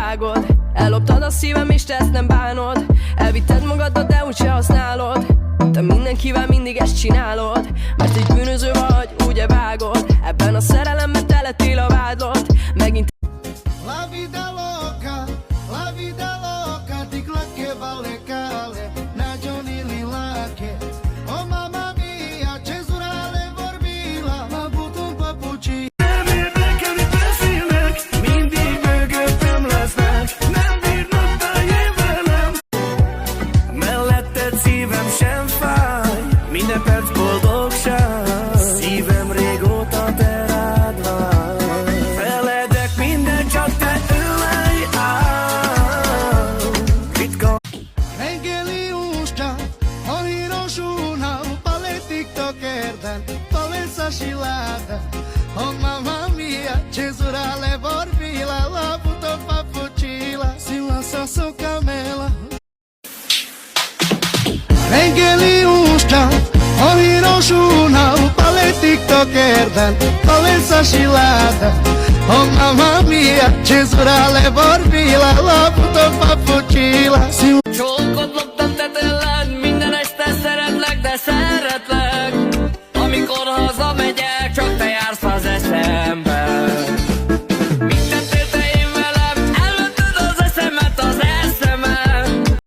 vágod. Elloptad a szívem és te ezt nem bánod. Elvitted magaddal, de úgyse használod. Te mindenkivel mindig ezt csinálod, mert egy bűnöző vagy, ugye vágod. Ebben a szerelemben te lettél a vádlott. Megint La vida loca, digla que vale cale, na Johnny Lilake. Oh mamma mia, cezurale vorbila, la buton papucsi. Nem érdekel, beszélnek, mindig mögöttem lesznek, nem bírnak beljön velem. Melletted szívem sem fáj, minden perc boldogság, szívem régóta te rád vár. Feledek minden, csak te ölej áll. Ritka Reggeli ústa, a hírosulna, pale tiktokerden, pale sasilada. Oh mamma mia, cezurale vorbila, la buton papucila, si lança sua camela. Reggeli ústa, a hírosulna, pale tiktokerden, pale sasilada. Oh mamma mia, cezurale vorbila.